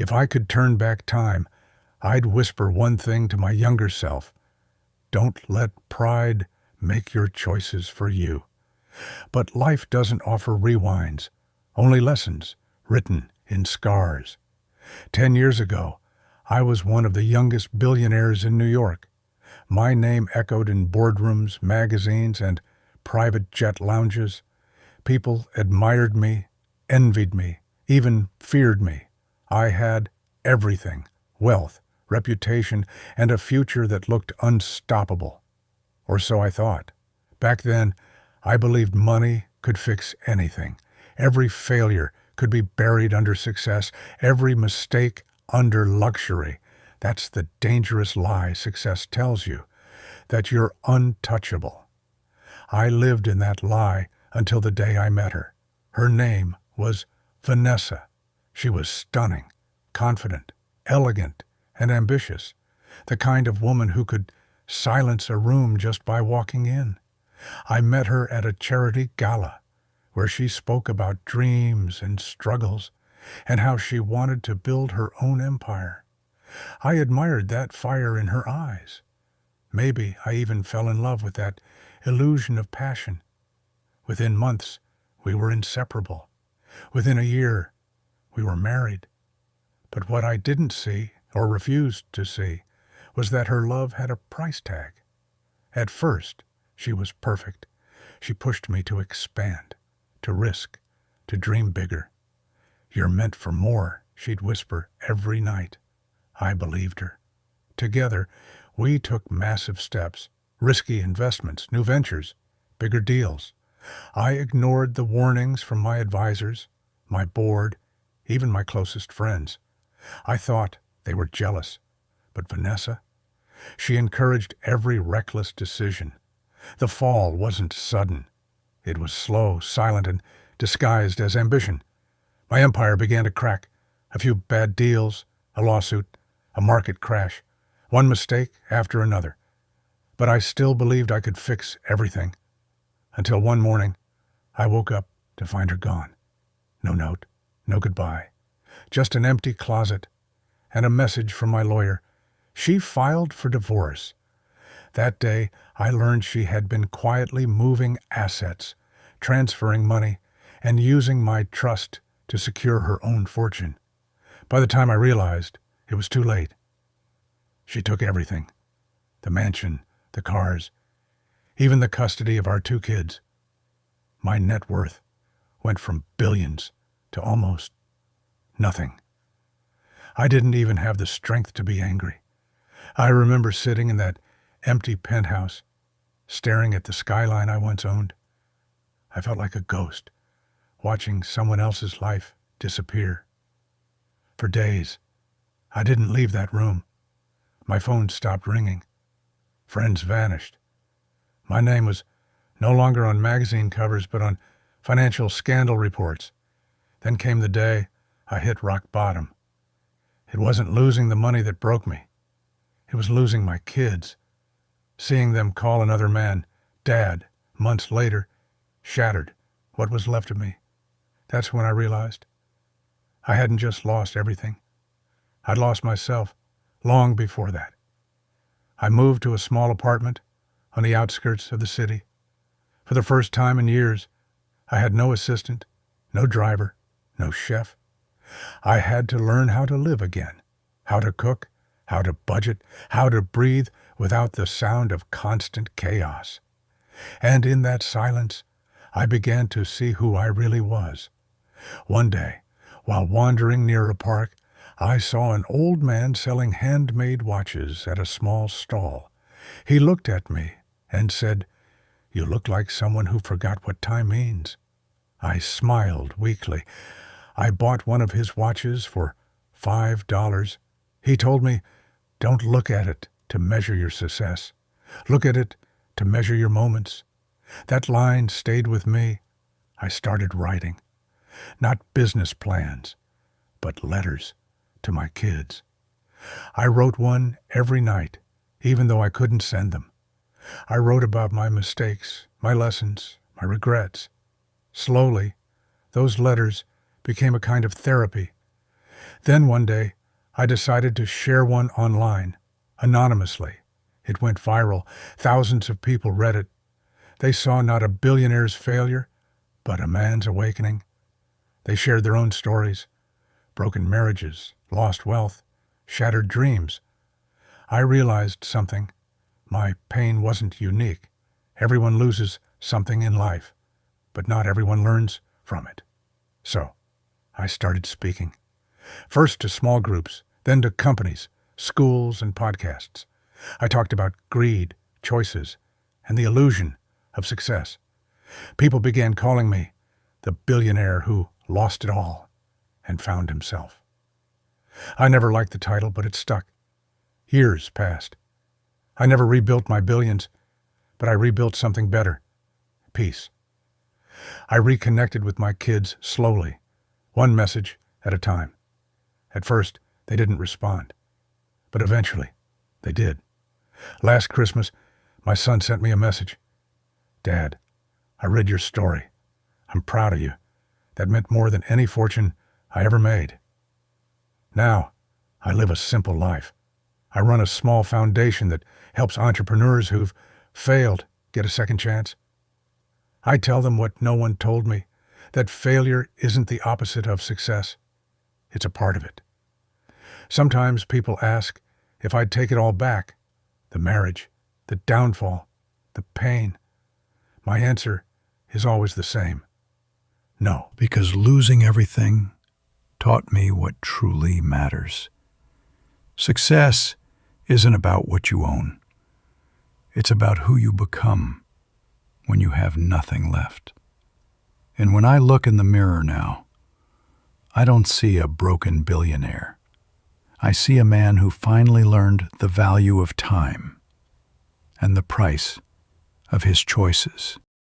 If I could turn back time, I'd whisper one thing to my younger self. Don't let pride make your choices for you. But life doesn't offer rewinds, only lessons written in scars. 10 years ago, I was one of the youngest billionaires in New York. My name echoed in boardrooms, magazines, and private jet lounges. People admired me, envied me, even feared me. I had everything: wealth, reputation, and a future that looked unstoppable. Or so I thought. Back then, I believed money could fix anything. Every failure could be buried under success, every mistake under luxury. That's the dangerous lie success tells you, that you're untouchable. I lived in that lie until the day I met her. Her name was Vanessa. She was stunning, confident, elegant, and ambitious, the kind of woman who could silence a room just by walking in. I met her at a charity gala, where she spoke about dreams and struggles, and how she wanted to build her own empire. I admired that fire in her eyes. Maybe I even fell in love with that illusion of passion. Within months, we were inseparable. Within a year, we were married. But what I didn't see, or refused to see, was that her love had a price tag. At first, she was perfect. She pushed me to expand, to risk, to dream bigger. "You're meant for more," she'd whisper every night. I believed her. Together, we took massive steps, risky investments, new ventures, bigger deals. I ignored the warnings from my advisors, my board, even my closest friends. I thought they were jealous. But Vanessa, she encouraged every reckless decision. The fall wasn't sudden. It was slow, silent, and disguised as ambition. My empire began to crack. A few bad deals, a lawsuit, a market crash, one mistake after another. But I still believed I could fix everything. Until one morning, I woke up to find her gone. No note, no goodbye. Just an empty closet and a message from my lawyer. She filed for divorce. That day, I learned she had been quietly moving assets, transferring money, and using my trust to secure her own fortune. By the time I realized, it was too late. She took everything: the mansion, the cars, even the custody of our 2 kids. My net worth went from billions to almost nothing. I didn't even have the strength to be angry. I remember sitting in that empty penthouse, staring at the skyline I once owned. I felt like a ghost, watching someone else's life disappear. For days, I didn't leave that room. My phone stopped ringing. Friends vanished. My name was no longer on magazine covers, but on financial scandal reports. Then came the day I hit rock bottom. It wasn't losing the money that broke me. It was losing my kids. Seeing them call another man Dad months later shattered what was left of me. That's when I realized I hadn't just lost everything. I'd lost myself long before that. I moved to a small apartment on the outskirts of the city. For the first time in years, I had no assistant, no driver, no chef. I had to learn how to live again, how to cook, how to budget, how to breathe without the sound of constant chaos. And in that silence, I began to see who I really was. One day, while wandering near a park, I saw an old man selling handmade watches at a small stall. He looked at me and said, "You look like someone who forgot what time means." I smiled weakly. I bought one of his watches for $5. He told me, "Don't look at it to measure your success. Look at it to measure your moments." That line stayed with me. I started writing. Not business plans, but letters to my kids. I wrote one every night, even though I couldn't send them. I wrote about my mistakes, my lessons, my regrets. Slowly, those letters became a kind of therapy. Then one day, I decided to share one online, anonymously. It went viral. Thousands of people read it. They saw not a billionaire's failure, but a man's awakening. They shared their own stories, broken marriages, lost wealth, shattered dreams. I realized something. My pain wasn't unique. Everyone loses something in life, but not everyone learns from it. So, I started speaking. First to small groups, then to companies, schools, and podcasts. I talked about greed, choices, and the illusion of success. People began calling me the billionaire who lost it all and found himself. I never liked the title, but it stuck. Years passed. I never rebuilt my billions, but I rebuilt something better. Peace. I reconnected with my kids slowly, one message at a time. At first, they didn't respond, but eventually, they did. Last Christmas, my son sent me a message. Dad, I read your story. I'm proud of you. That meant more than any fortune I ever made. Now, I live a simple life. I run a small foundation that helps entrepreneurs who've failed get a second chance. I tell them what no one told me, that failure isn't the opposite of success. It's a part of it. Sometimes people ask if I'd take it all back, the marriage, the downfall, the pain. My answer is always the same. No. Because losing everything taught me what truly matters. Success isn't about what you own. It's about who you become when you have nothing left. And when I look in the mirror now, I don't see a broken billionaire. I see a man who finally learned the value of time and the price of his choices.